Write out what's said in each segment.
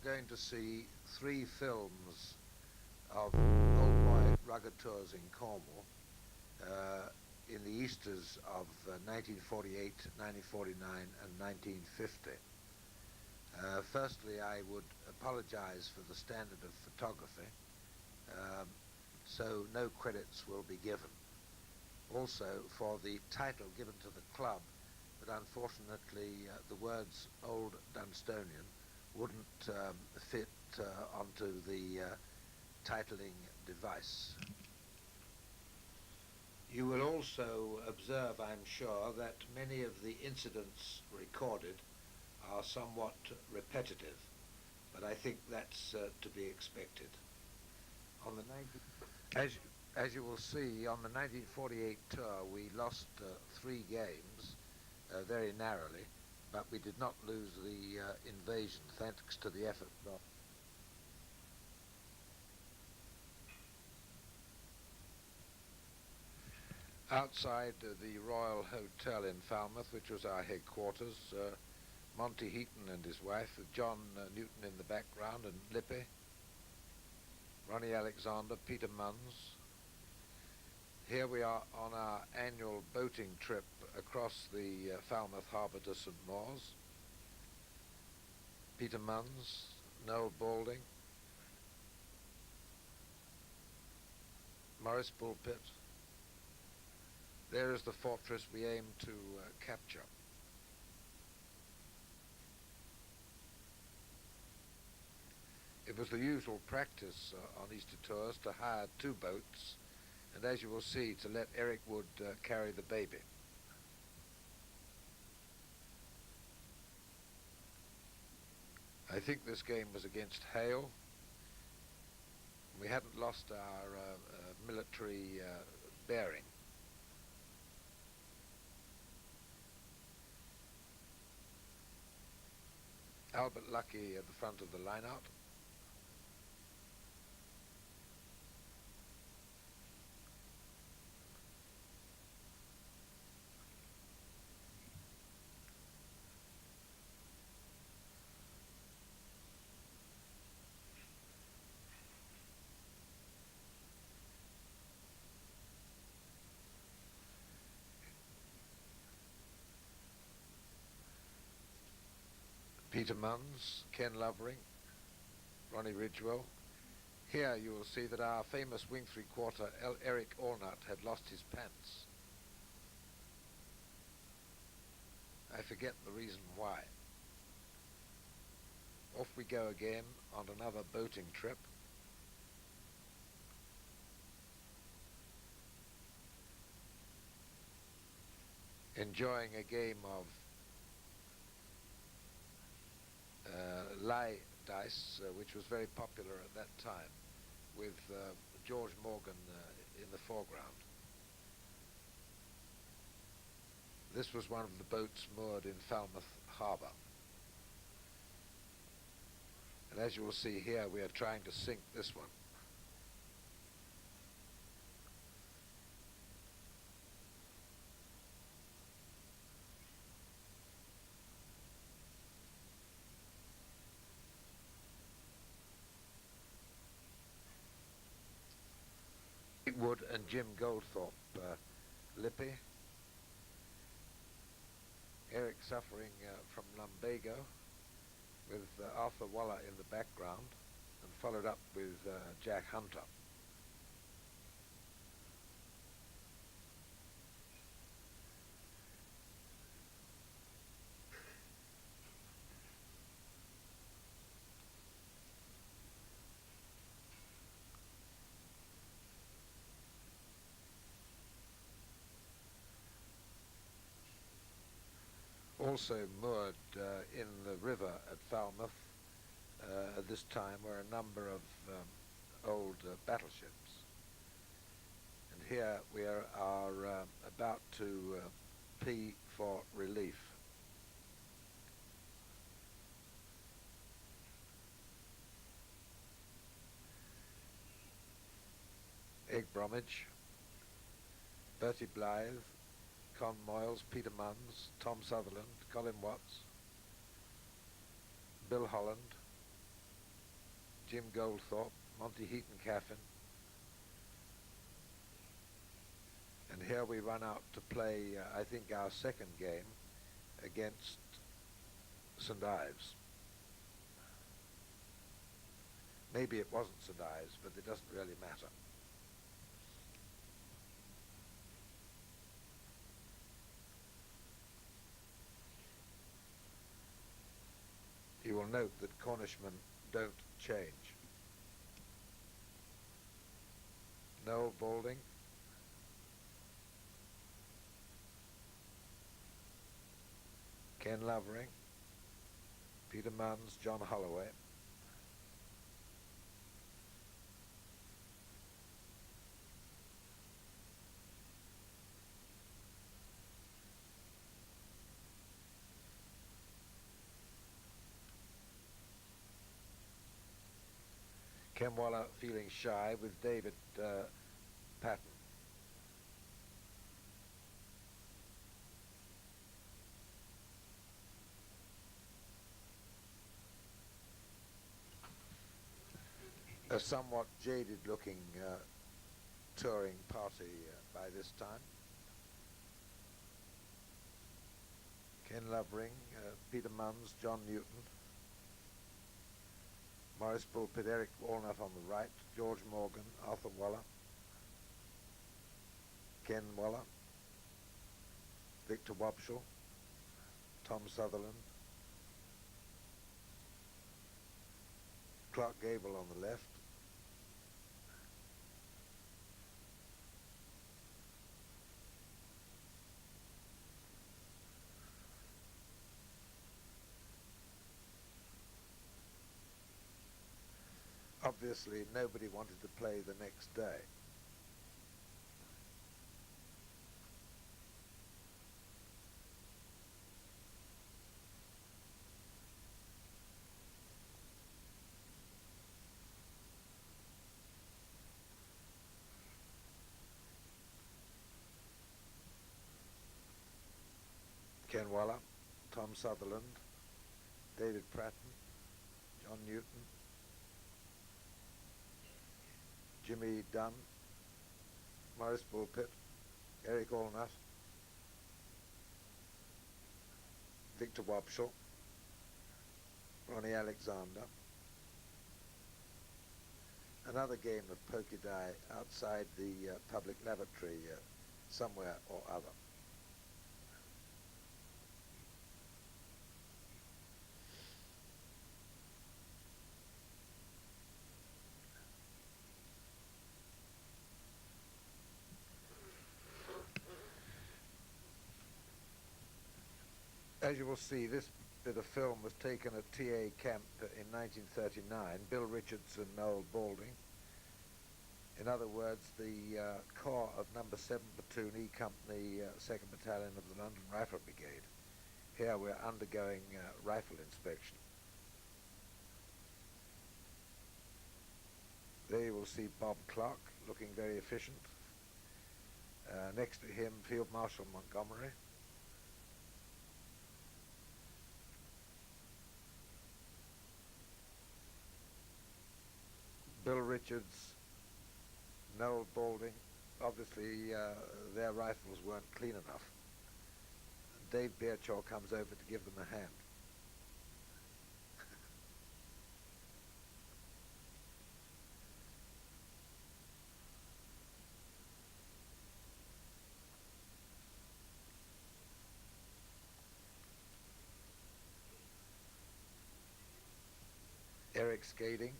going to see 3 films of old boy rugged tours in Cornwall in the Easters of 1948, 1949 and 1950. Firstly, I would apologize for the standard of photography, so no credits will be given. Also for the title given to the club, but unfortunately the words Old Dunstonian wouldn't fit onto the titling device. You will also observe, I'm sure, that many of the incidents recorded are somewhat repetitive, but I think that's to be expected. On the as you will see, on the 1948 tour we lost 3 games very narrowly, but we did not lose the invasion thanks to the effort. Outside the Royal Hotel in Falmouth, which was our headquarters, Monty Heaton and his wife, John Newton in the background, and Lippy, Ronnie Alexander, Peter Munns. Here we are on our annual boating trip across the Falmouth Harbour to St. Maur's. Peter Munns, Noel Balding, Maurice Bulpit. There is the fortress we aim to capture. It was the usual practice on Easter tours to hire 2 boats, and as you will see, to let Eric Wood carry the baby. I think this game was against Hale. We hadn't lost our military bearing. Albert Lucky at the front of the line-out. Peter Munns, Ken Lovering, Ronnie Ridgewell. Here you will see that our famous wing 3/4 Eric Allnut had lost his pants. I forget the reason why. Off we go again on another boating trip. Enjoying a game of lie dice, which was very popular at that time, with George Morgan in the foreground. This was one of the boats moored in Falmouth Harbour. And as you will see here, we are trying to sink this one. Wood and Jim Goldthorpe, Lippy. Eric suffering from lumbago, with Arthur Waller in the background, and followed up with Jack Hunter. Also moored in the river at Falmouth at this time were a number of old battleships. And here we are about to pee for relief. Egg Bromwich, Bertie Blythe, Con Moyles, Peter Munns, Tom Sutherland, Colin Watts, Bill Holland, Jim Goldthorpe, Monty Heaton Caffin. And here we run out to play, I think, our second game against St Ives. Maybe it wasn't St Ives, but it doesn't really matter. You will note that Cornishmen don't change. Noel Balding. Ken Lovering. Peter Munns, John Holloway. Ken Waller feeling shy with David Patton. A somewhat jaded-looking touring party by this time. Ken Lovering, Peter Munns, John Newton, Maurice Bulpit, Eric Walnut on the right, George Morgan, Arthur Waller, Ken Waller, Victor Wobschel, Tom Sutherland, Clark Gable on the left, obviously nobody wanted to play the next day. Ken Waller, Tom Sutherland, David Pratton, John Newton, Jimmy Dunn, Maurice Bulpit, Eric Allnut, Victor Wobschel, Ronnie Alexander. Another game of pokie-die outside the public lavatory somewhere or other. As you will see, this bit of film was taken at TA Camp in 1939, Bill Richards and Noel Balding. In other words, the corps of number 7 Platoon E Company, 2nd Battalion of the London Rifle Brigade. Here we're undergoing rifle inspection. There you will see Bob Clark, looking very efficient. Next to him, Field Marshal Montgomery. Bill Richards, Noel Balding. Obviously their rifles weren't clean enough. Dave Bearchaw comes over to give them a hand. Eric Skading,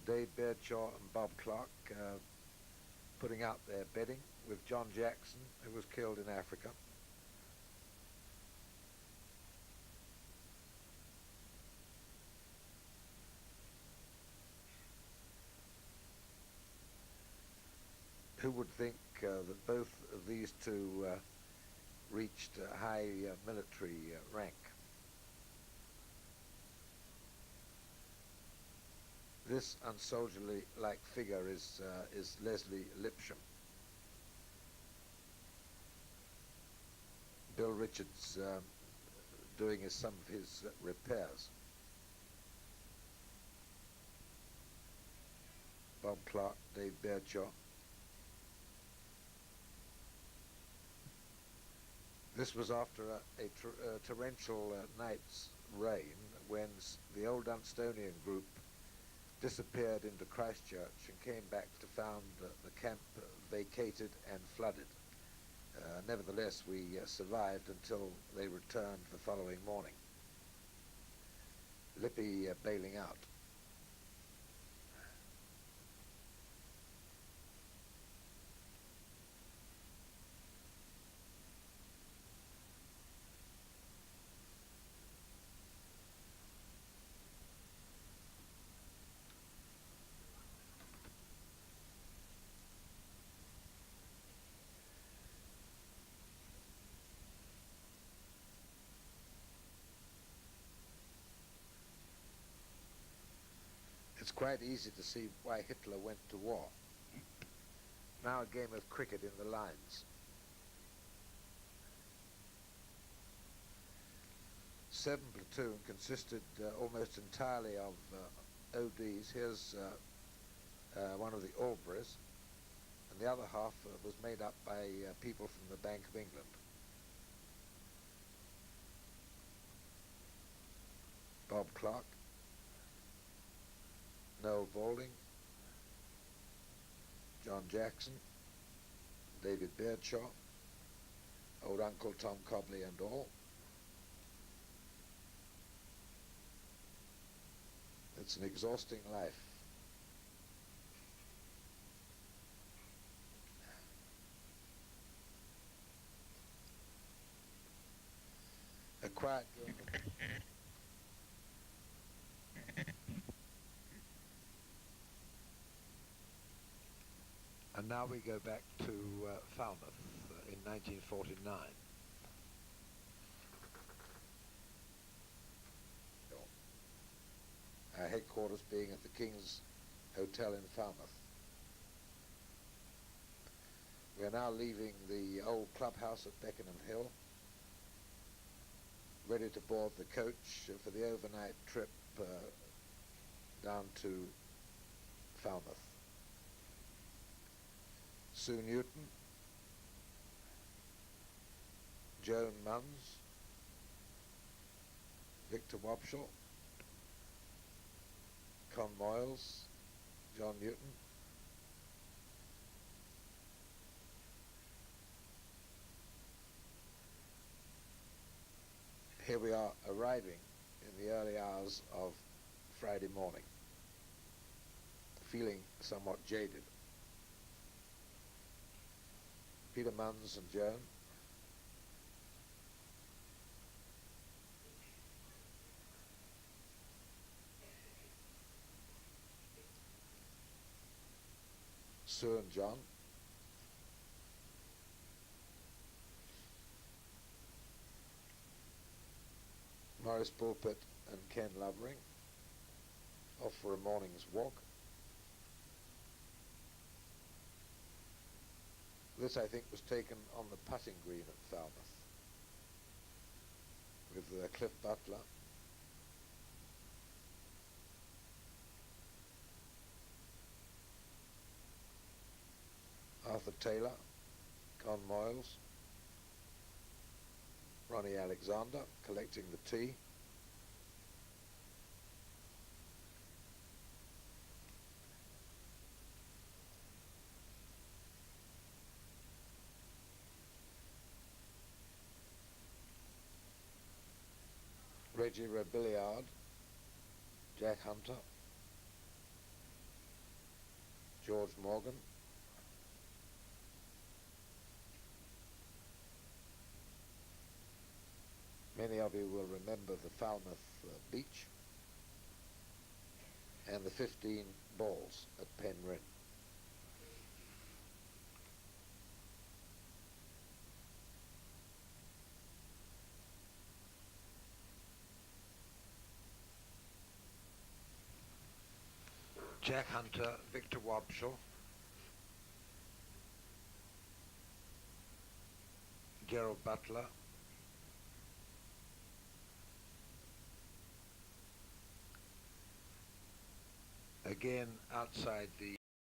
Dave Bearchaw and Bob Clark putting out their bedding with John Jackson, who was killed in Africa. Who would think that both of these two reached high military rank? This unsoldierly-like figure is Leslie Lipsham. Bill Richards doing some of his repairs. Bob Clark, Dave Birdshaw. This was after a torrential night's rain when the old Dunstonian group disappeared into Christchurch and came back to find the camp vacated and flooded. Nevertheless, we survived until they returned the following morning. Lippy bailing out. It's quite easy to see why Hitler went to war. Now a game of cricket in the lines. 7 platoon consisted almost entirely of ODs. Here's one of the Alburys, and the other half was made up by people from the Bank of England. Bob Clark, Noel Balding, John Jackson, David Birdshaw, old Uncle Tom Cobley and all. It's an exhausting life. A quiet game. And now we go back to Falmouth in 1949. Our headquarters being at the King's Hotel in Falmouth. We are now leaving the old clubhouse at Beckenham Hill, ready to board the coach for the overnight trip down to Falmouth. Sue Newton, Joan Munns, Victor Wobschall, Con Moyles, John Newton, here we are arriving in the early hours of Friday morning, feeling somewhat jaded. Peter Munns and Joan, Sue and John, Morris Bulpett and Ken Lovering, off for a morning's walk. This, I think, was taken on the putting green at Falmouth, with Cliff Butler, Arthur Taylor, Con Moyles, Ronnie Alexander collecting the tea, Reggie Robilliard, Jack Hunter, George Morgan, many of you will remember the Falmouth beach and the 15 balls at Penryn. Jack Hunter, Victor Wobschall, Gerald Butler, again outside the